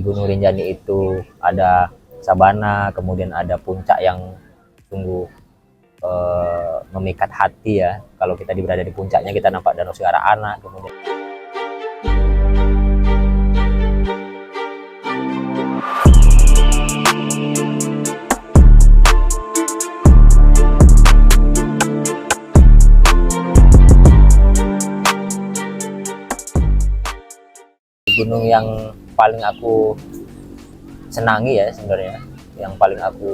Gunung Rinjani itu ada sabana, kemudian ada puncak yang sungguh memikat hati ya. Kalau kita berada di puncaknya, kita nampak Danau Segara Anak. Kemudian gunung yang paling aku senangi ya sebenarnya, yang paling aku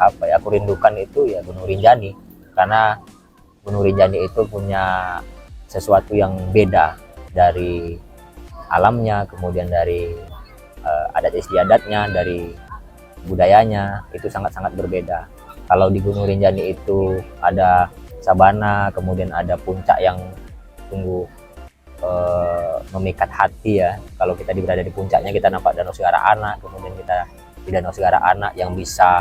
aku rindukan itu ya Gunung Rinjani, karena Gunung Rinjani itu punya sesuatu yang beda dari alamnya, kemudian dari adat istiadatnya, dari budayanya, itu sangat-sangat berbeda. Kalau di Gunung Rinjani itu ada sabana, kemudian ada puncak yang sungguh memikat hati ya. Kalau kita berada di puncaknya, kita nampak Danau Segara Anak, kemudian kita di Danau Segara Anak yang bisa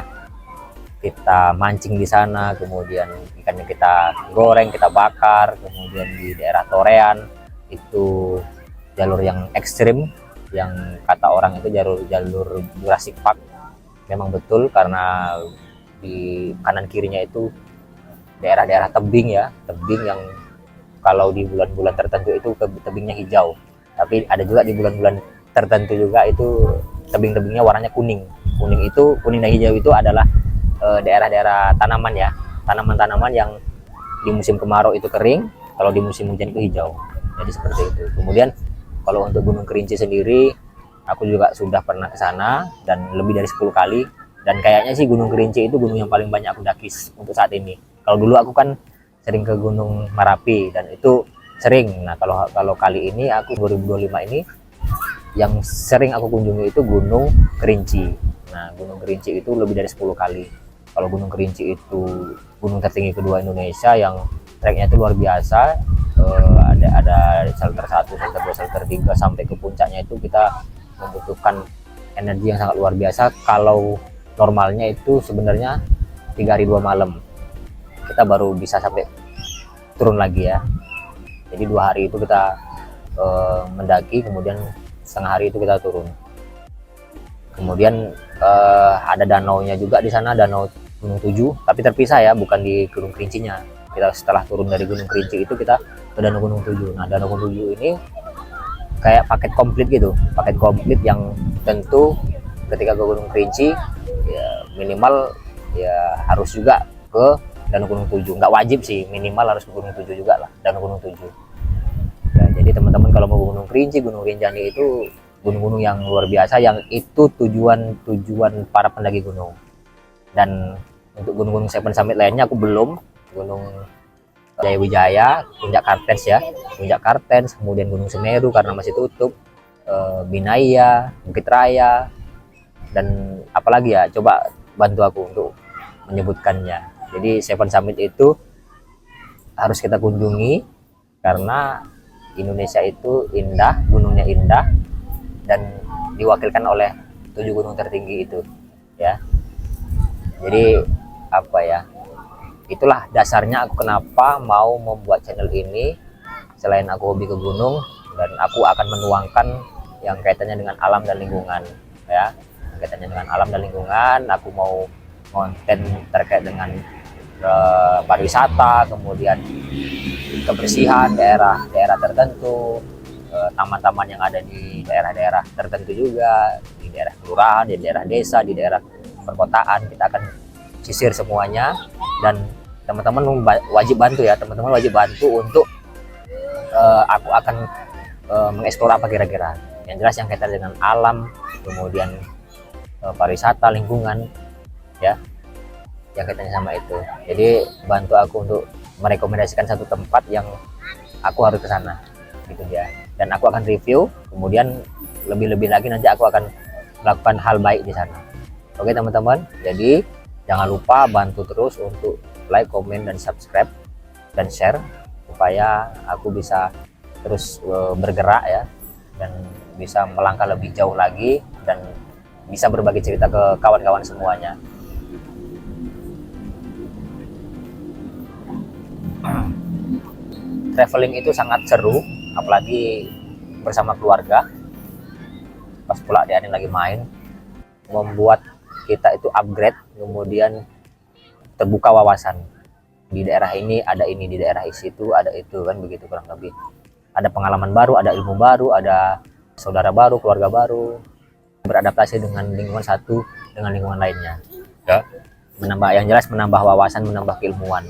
kita mancing di sana, kemudian ikannya kita goreng, kita bakar. Kemudian di daerah Torean itu jalur yang ekstrim, yang kata orang itu jalur Jurassic Park. Memang betul, karena di kanan kirinya itu daerah-daerah tebing ya, tebing yang kalau di bulan-bulan tertentu itu tebingnya hijau, tapi ada juga di bulan-bulan tertentu juga itu tebing-tebingnya warnanya kuning. Kuning dan hijau itu adalah daerah-daerah tanaman ya, tanaman-tanaman yang di musim kemarau itu kering, kalau di musim hujan itu hijau. Jadi seperti itu. Kemudian kalau untuk Gunung Kerinci sendiri, aku juga sudah pernah ke sana dan lebih dari 10 kali, dan kayaknya sih Gunung Kerinci itu gunung yang paling banyak aku daki untuk saat ini. Kalau dulu aku kan sering ke Gunung Merapi dan itu sering. Nah, kalau kali ini aku 2025 ini yang sering aku kunjungi itu Gunung Kerinci. Nah, Gunung Kerinci itu lebih dari 10 kali. Kalau Gunung Kerinci itu gunung tertinggi kedua Indonesia yang treknya itu luar biasa. Ada shelter 1, shelter 2, shelter 3 sampai ke puncaknya itu kita membutuhkan energi yang sangat luar biasa. Kalau normalnya itu sebenarnya 3 hari 2 malam kita baru bisa sampai turun lagi ya. Jadi 2 hari itu kita mendaki, kemudian setengah hari itu kita turun. Kemudian ada danaunya juga di sana, Danau Gunung Tujuh, tapi terpisah ya, bukan di Gunung Kerincinya. Kita setelah turun dari Gunung Kerinci itu kita ke Danau Gunung Tujuh. Nah, Danau Gunung Tujuh ini kayak paket komplit gitu, paket komplit yang tentu ketika ke Gunung Kerinci ya minimal ya harus juga ke Danau Gunung Tujuh. Nggak wajib sih, minimal harus ke Gunung Tujuh juga lah, Danau Gunung Tujuh. Nah, jadi teman-teman kalau mau ke Gunung Kerinci, Gunung Rinjani itu gunung-gunung yang luar biasa, yang itu tujuan para pendaki gunung. Dan untuk gunung-gunung Seven Summit lainnya aku belum. Gunung Jaya Wijaya, Puncak Kartens ya, Puncak Kartens, kemudian Gunung Semeru karena masih tutup, Binaya, Bukit Raya, dan apalagi ya, coba bantu aku untuk menyebutkannya. Jadi Seven Summit itu harus kita kunjungi karena Indonesia itu indah, gunungnya indah, dan diwakilkan oleh 7 gunung tertinggi itu ya. Jadi apa ya, itulah dasarnya aku kenapa mau membuat channel ini. Selain aku hobi ke gunung, dan aku akan menuangkan yang kaitannya dengan alam dan lingkungan ya, kaitannya dengan alam dan lingkungan. Aku mau konten terkait dengan pariwisata, kemudian kebersihan daerah tertentu, taman-taman yang ada di daerah-daerah tertentu juga, di daerah kelurahan, di daerah desa, di daerah perkotaan. Kita akan sisir semuanya, dan teman-teman wajib bantu ya, teman-teman wajib bantu untuk aku akan mengeksplor apa kira-kira yang jelas yang kaitan dengan alam, kemudian pariwisata, lingkungan ya, yang kaitannya sama itu. Jadi bantu aku untuk merekomendasikan satu tempat yang aku harus ke sana gitu dia, dan aku akan review, kemudian lebih-lebih lagi nanti aku akan melakukan hal baik di sana. Oke teman-teman, jadi jangan lupa bantu terus untuk like, komen, dan subscribe dan share supaya aku bisa terus bergerak ya, dan bisa melangkah lebih jauh lagi dan bisa berbagi cerita ke kawan-kawan semuanya. Traveling itu sangat seru, apalagi bersama keluarga. pas pula dia lagi main, membuat kita itu upgrade, kemudian terbuka wawasan. Di daerah ini ada ini, di daerah situ ada itu, kan begitu kurang lebih. Ada pengalaman baru, ada ilmu baru, ada saudara baru, keluarga baru, beradaptasi dengan lingkungan satu dengan lingkungan lainnya ya. Menambah, yang jelas menambah wawasan, menambah keilmuan,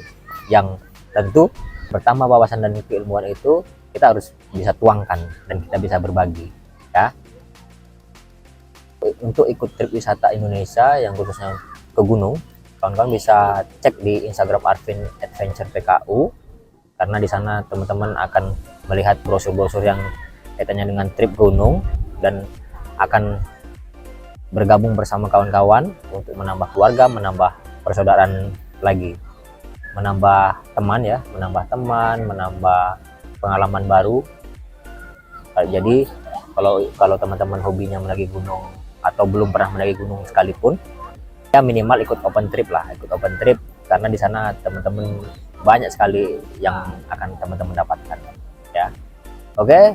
yang tentu bertambah wawasan dan keilmuan itu kita harus bisa tuangkan dan kita bisa berbagi ya. Untuk ikut trip wisata Indonesia yang khususnya ke gunung, kawan-kawan bisa cek di Instagram Arvin Adventure PKU, karena di sana teman-teman akan melihat brosur-brosur yang kaitannya dengan trip gunung dan akan bergabung bersama kawan-kawan untuk menambah keluarga, menambah persaudaraan lagi, menambah teman ya, menambah pengalaman baru. Jadi kalau teman-teman hobinya mendaki gunung atau belum pernah mendaki gunung sekalipun, ya minimal ikut open trip lah, ikut open trip, karena di sana teman-teman banyak sekali yang akan teman-teman dapatkan ya. Oke,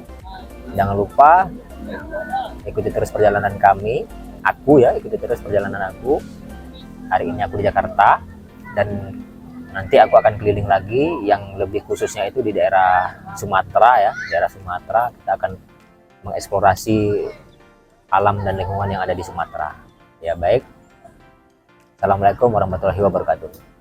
jangan lupa ikuti terus perjalanan kami, ikuti terus perjalanan aku. Hari ini aku di Jakarta dan nanti aku akan keliling lagi, yang lebih khususnya itu di daerah Sumatera ya, daerah Sumatera. Kita akan mengeksplorasi alam dan lingkungan yang ada di Sumatera ya. Baik, assalamualaikum warahmatullahi wabarakatuh.